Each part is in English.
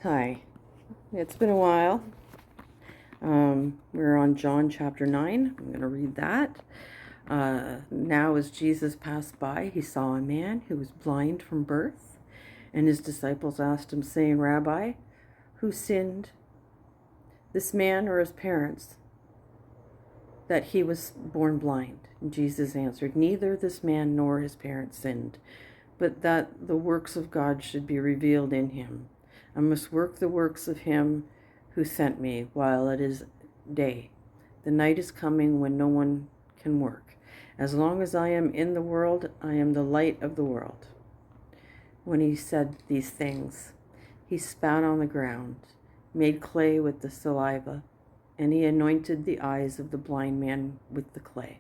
Hi, it's been a while. We're on John chapter 9. I'm going to read that. Now, as Jesus passed by, he saw a man who was blind from birth, and his disciples asked him, saying, Rabbi, who sinned, this man or his parents, that he was born blind? And Jesus answered, neither this man nor his parents sinned, but that the works of God should be revealed in him. I must work the works of him who sent me while it is day. The night is coming when no one can work. As long as I am in the world, I am the light of the world. When he said these things, he spat on the ground, made clay with the saliva, and he anointed the eyes of the blind man with the clay.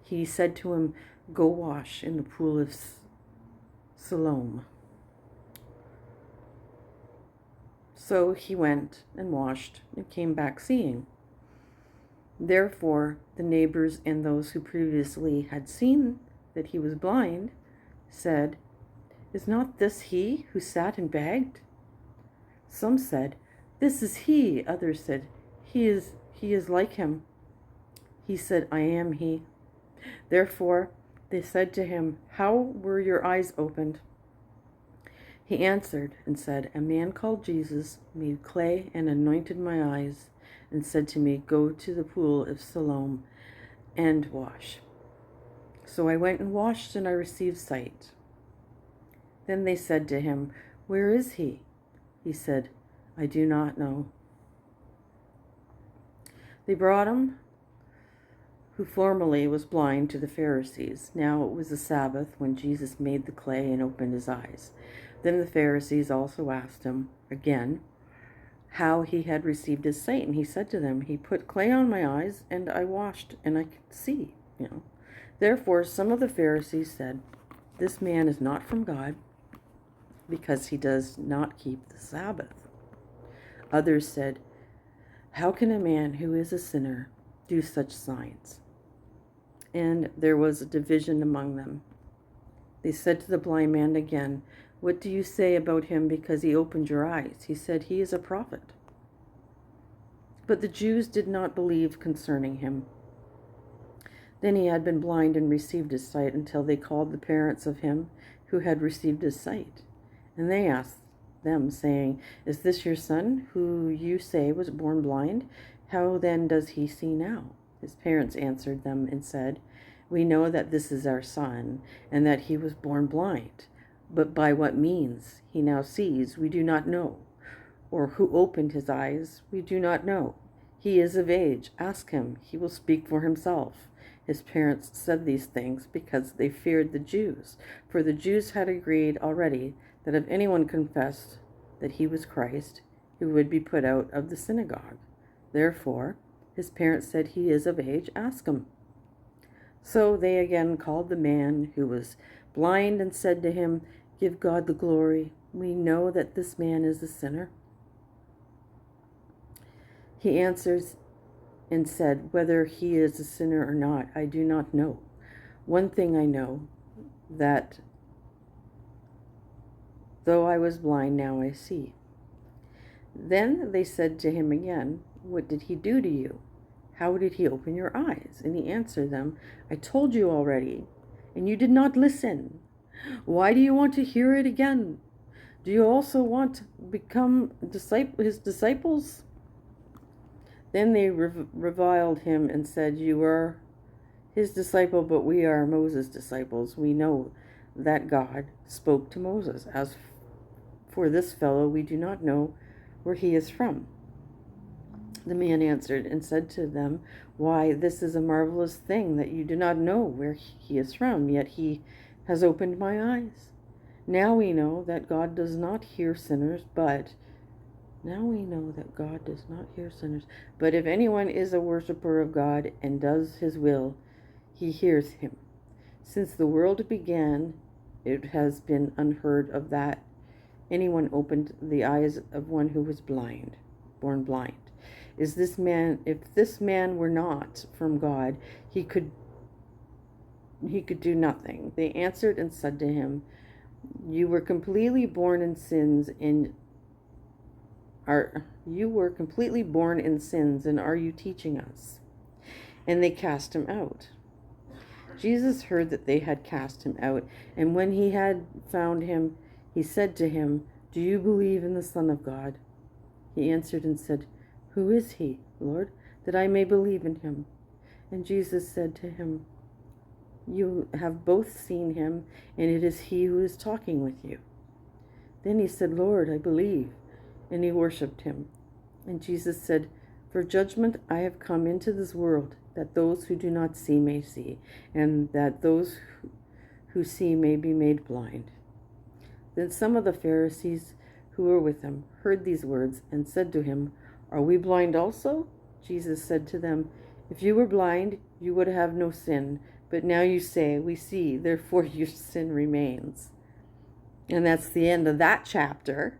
He said to him, go wash in the pool of Siloam. So he went and washed and came back seeing. Therefore, the neighbors and those who previously had seen that he was blind said, is not this he who sat and begged? Some said, this is he. Others said, he is like him. He said, I am he. Therefore, they said to him, how were your eyes opened? He answered and said, a man called Jesus made clay and anointed my eyes and said to me, go to the pool of Siloam and wash. So I went and washed and I received sight. Then they said to him, where is he? He said, I do not know. They brought him, who formerly was blind, to the Pharisees. Now it was the Sabbath when Jesus made the clay and opened his eyes. Then the Pharisees also asked him again how he had received his sight. And he said to them, he put clay on my eyes and I washed and I could see. Therefore some of the Pharisees said, this man is not from God because he does not keep the Sabbath. Others said, how can a man who is a sinner do such signs? And there was a division among them. They said to the blind man again, what do you say about him because he opened your eyes? He said, he is a prophet. But the Jews did not believe concerning him. Then he had been blind and received his sight until they called the parents of him who had received his sight. And they asked them, saying, is this your son, who you say was born blind? How then does he see now? His parents answered them and said, we know that this is our son, and that he was born blind. But by what means he now sees, we do not know. Or who opened his eyes, we do not know. He is of age. Ask him. He will speak for himself. His parents said these things because they feared the Jews. For the Jews had agreed already that if anyone confessed that he was Christ, he would be put out of the synagogue. Therefore, his parents said, he is of age. Ask him. So they again called the man who was blind and said to him, give God the glory. We know that this man is a sinner. He answers and said, whether he is a sinner or not, I do not know. One thing I know, that though I was blind, now I see. Then they said to him again, what did he do to you? How did he open your eyes? And he answered them, I told you already, and you did not listen. Why do you want to hear it again? Do you also want to become his disciples? Then they reviled him and said, you are his disciple, but we are Moses' disciples. We know that God spoke to Moses. As for this fellow, we do not know where he is from. The man answered and said to them, why, this is a marvelous thing that you do not know where he is from, yet he has opened my eyes. Now we know that God does not hear sinners, but if anyone is a worshiper of God and does his will, he hears him. Since the world began, it has been unheard of that anyone opened the eyes of one who was born blind. If this man were not from God, he could do nothing. They answered and said to him, you were completely born in sins, and you were completely born in sins, and are you teaching us?" And they cast him out. Jesus heard that they had cast him out, and when he had found him, he said to him, "Do you believe in the Son of God?" He answered and said, "Who is he, Lord, that I may believe in him?" And Jesus said to him, "You have both seen him, and it is he who is talking with you." Then he said, "Lord, I believe," and he worshipped him. And Jesus said, "For judgment I have come into this world, that those who do not see may see, and that those who see may be made blind." Then some of the Pharisees who were with him heard these words and said to him, "Are we blind also?" Jesus said to them, "If you were blind, you would have no sin, but now you say, 'We see,' therefore your sin remains." And that's the end of that chapter.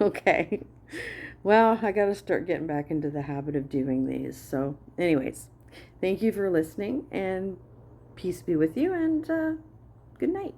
Okay. Well, I got to start getting back into the habit of doing these. So, anyways, thank you for listening, and peace be with you, and good night.